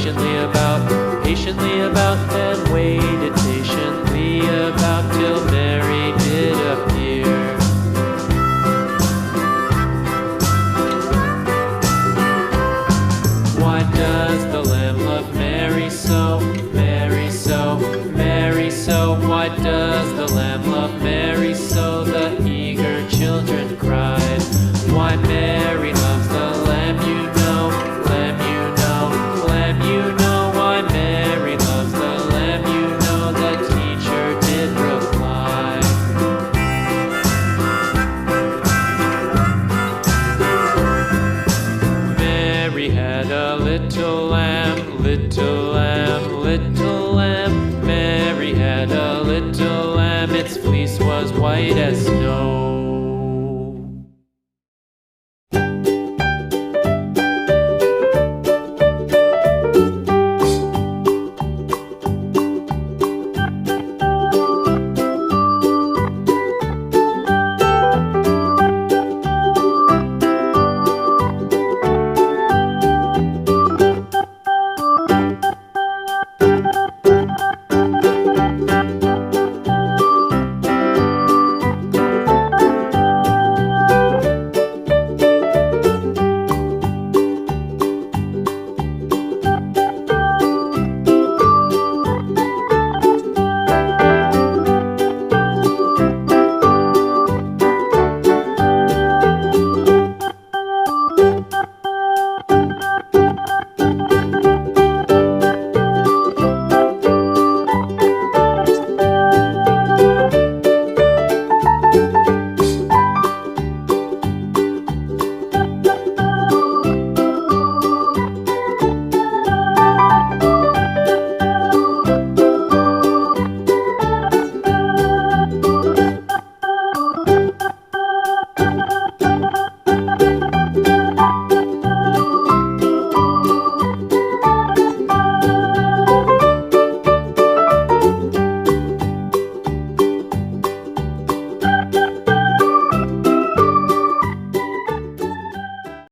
patiently about, and waited patiently about till Mary did appear. Why does the lamb love Mary so, Mary so, Mary so? Why does the lamb love Mary so? The eager children cried. Why Mary loves the lamb, you know, lamb, you know, lamb, you know. Why Mary loves the lamb, you know, the teacher did reply. Mary had a little lamb, little lamb, little lamb. Mary had a little lamb, its fleece was white as snow.